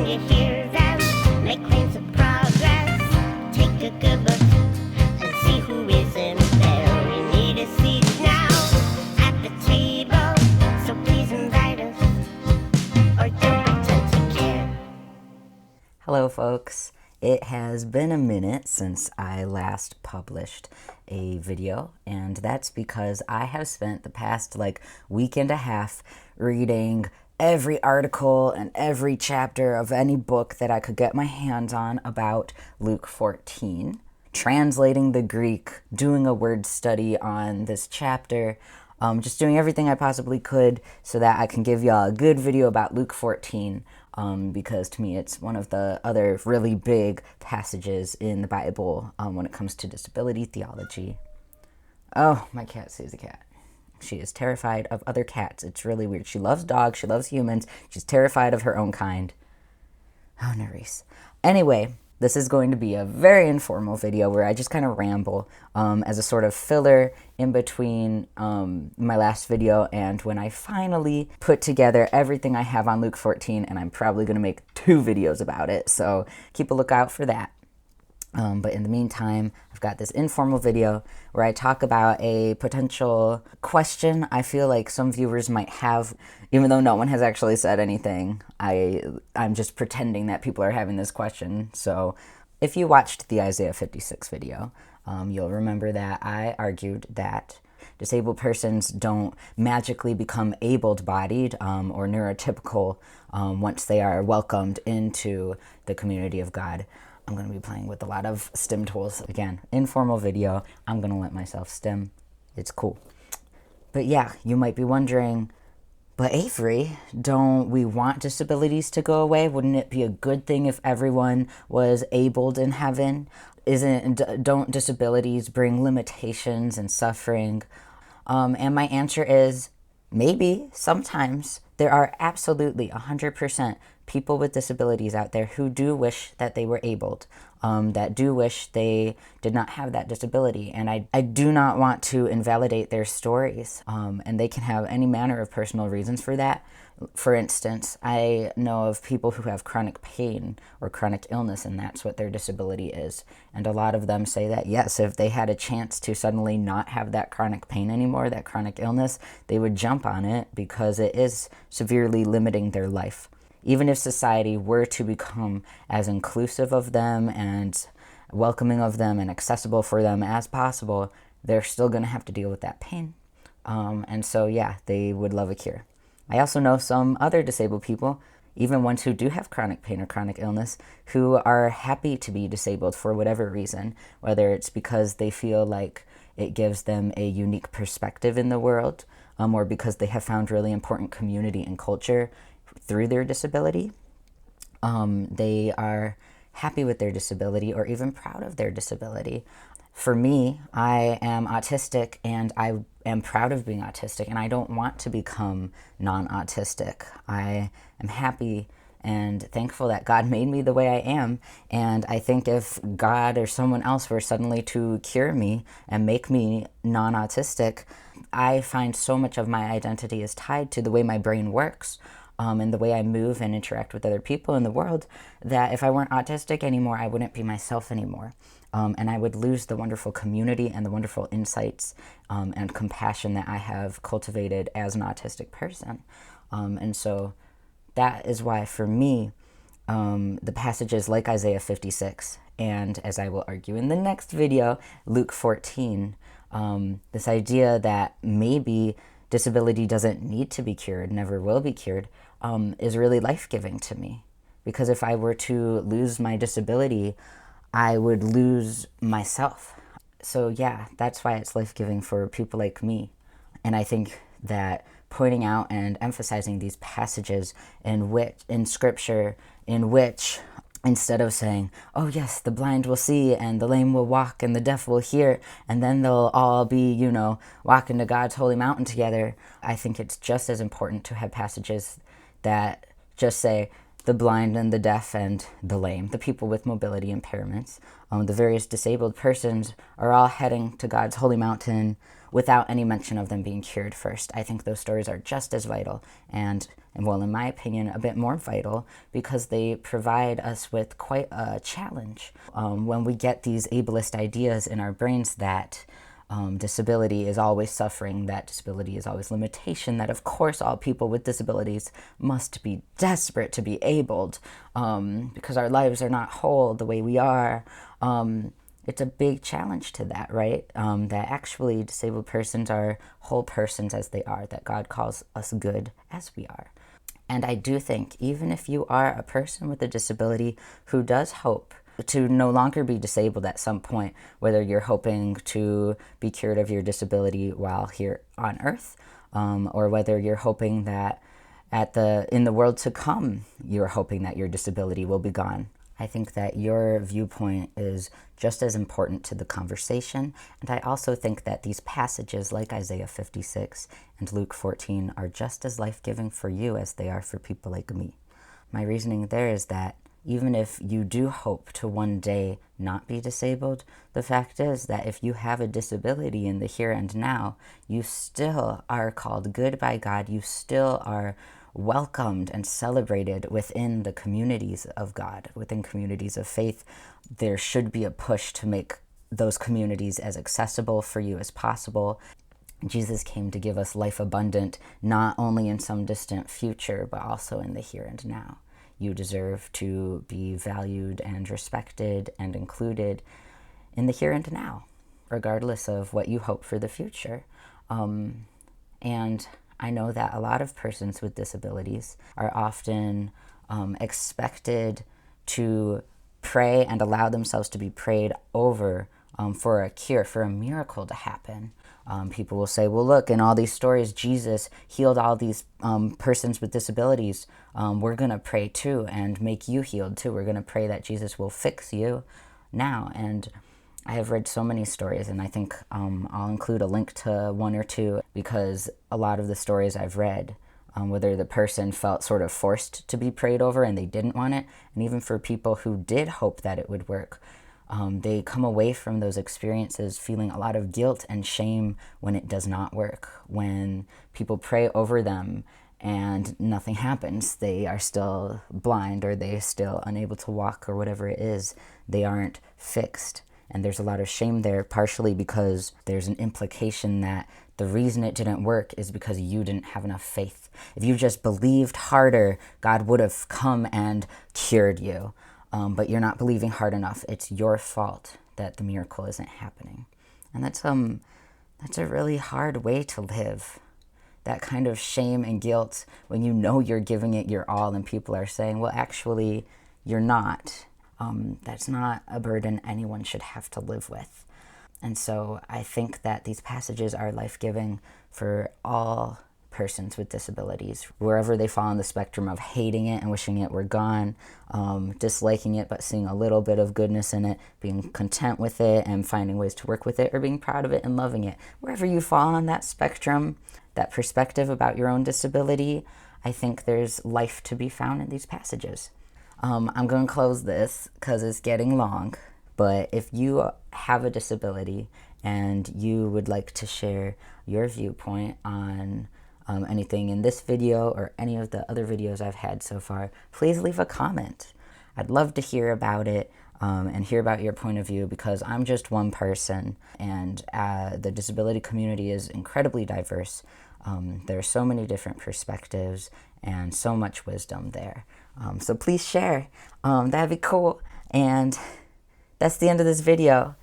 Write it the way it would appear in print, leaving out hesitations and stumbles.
when you hear them make claims of progress, take a good look and see who isn't there. We need a seat now at the table, so please invite us or don't pretend to care. Hello folks, it has been a minute since I last published a video, and that's because I have spent the past week and a half reading every article and every chapter of any book that I could get my hands on about Luke 14, translating the Greek, doing a word study on this chapter, just doing everything I possibly could so that I can give y'all a good video about Luke 14, because to me it's one of the other really big passages in the Bible when it comes to disability theology. Oh, my cat sees a cat. She is terrified of other cats. It's really weird. She loves dogs. She loves humans. She's terrified of her own kind. Oh, Nerys. Anyway, this is going to be a very informal video where I just kind of ramble as a sort of filler in between my last video and when I finally put together everything I have on Luke 14, and I'm probably going to make 2 videos about it, so keep a lookout for that. But in the meantime, I've got this informal video where I talk about a potential question I feel like some viewers might have, even though no one has actually said anything. I'm just pretending that people are having this question. So if you watched the Isaiah 56 video, you'll remember that I argued that disabled persons don't magically become able-bodied or neurotypical once they are welcomed into the community of God. I'm going to be playing with a lot of stim tools. Again, informal video. I'm going to let myself stim. It's cool. But yeah, you might be wondering, but Avery, don't we want disabilities to go away? Wouldn't it be a good thing if everyone was abled in heaven? Don't disabilities bring limitations and suffering? And my answer is maybe, sometimes. There are absolutely 100% people with disabilities out there who do wish that they were abled, that do wish they did not have that disability. And I do not want to invalidate their stories, and they can have any manner of personal reasons for that. For instance, I know of people who have chronic pain or chronic illness, and that's what their disability is. And a lot of them say that, yes, if they had a chance to suddenly not have that chronic pain anymore, that chronic illness, they would jump on it because it is severely limiting their life. Even if society were to become as inclusive of them and welcoming of them and accessible for them as possible, they're still going to have to deal with that pain. And so, yeah, they would love a cure. I also know some other disabled people, even ones who do have chronic pain or chronic illness, who are happy to be disabled for whatever reason, whether it's because they feel like it gives them a unique perspective in the world, or because they have found really important community and culture through their disability. They are happy with their disability or even proud of their disability. For me, I am autistic, and I am proud of being autistic, and I don't want to become non-autistic. I am happy and thankful that God made me the way I am, and I think if God or someone else were suddenly to cure me and make me non-autistic, I find so much of my identity is tied to the way my brain works, and the way I move and interact with other people in the world, that if I weren't autistic anymore, I wouldn't be myself anymore. And I would lose the wonderful community and the wonderful insights and compassion that I have cultivated as an autistic person. And so that is why, for me, the passages like Isaiah 56, and as I will argue in the next video, Luke 14, this idea that maybe disability doesn't need to be cured, never will be cured, is really life-giving to me. Because if I were to lose my disability, I would lose myself. So yeah, that's why it's life-giving for people like me. And I think that pointing out and emphasizing these passages in Scripture, in which, instead of saying, oh yes, the blind will see, and the lame will walk, and the deaf will hear, and then they'll all be, walking to God's holy mountain together, I think it's just as important to have passages that just say, the blind and the deaf and the lame, the people with mobility impairments, the various disabled persons are all heading to God's holy mountain without any mention of them being cured first. I think those stories are just as vital and well, in my opinion, a bit more vital because they provide us with quite a challenge. When we get these ableist ideas in our brains that disability is always suffering, that disability is always limitation, that of course all people with disabilities must be desperate to be abled because our lives are not whole the way we are. It's a big challenge to that, right? That actually disabled persons are whole persons as they are, that God calls us good as we are. And I do think even if you are a person with a disability who does hope to no longer be disabled at some point, whether you're hoping to be cured of your disability while here on earth, or whether you're hoping that in the world to come, you're hoping that your disability will be gone. I think that your viewpoint is just as important to the conversation, and I also think that these passages like Isaiah 56 and Luke 14 are just as life-giving for you as they are for people like me. My reasoning there is that even if you do hope to one day not be disabled, the fact is that if you have a disability in the here and now, you still are called good by God. You still are welcomed and celebrated within the communities of God, within communities of faith. There should be a push to make those communities as accessible for you as possible. Jesus came to give us life abundant, not only in some distant future, but also in the here and now. You deserve to be valued and respected and included in the here and now, regardless of what you hope for the future. And I know that a lot of persons with disabilities are often expected to pray and allow themselves to be prayed over for a cure, for a miracle to happen. People will say, well, look, in all these stories, Jesus healed all these persons with disabilities. We're going to pray too and make you healed too. We're going to pray that Jesus will fix you now. And I have read so many stories, and I think I'll include a link to one or two because a lot of the stories I've read, whether the person felt sort of forced to be prayed over and they didn't want it, and even for people who did hope that it would work, they come away from those experiences feeling a lot of guilt and shame when it does not work. When people pray over them and nothing happens, they are still blind or they're still unable to walk or whatever it is, they aren't fixed. And there's a lot of shame there, partially because there's an implication that the reason it didn't work is because you didn't have enough faith. If you just believed harder, God would have come and cured you. But you're not believing hard enough. It's your fault that the miracle isn't happening. And that's a really hard way to live. That kind of shame and guilt when you know you're giving it your all and people are saying, well, actually, you're not. That's not a burden anyone should have to live with. And so I think that these passages are life-giving for all persons with disabilities, wherever they fall on the spectrum of hating it and wishing it were gone, disliking it but seeing a little bit of goodness in it, being content with it and finding ways to work with it, or being proud of it and loving it. Wherever you fall on that spectrum, that perspective about your own disability, I think there's life to be found in these passages. I'm going to close this because it's getting long, but if you have a disability and you would like to share your viewpoint on anything in this video or any of the other videos I've had so far, please leave a comment. I'd love to hear about it and hear about your point of view because I'm just one person and the disability community is incredibly diverse. There are so many different perspectives and so much wisdom there. So please share. That'd be cool. And that's the end of this video.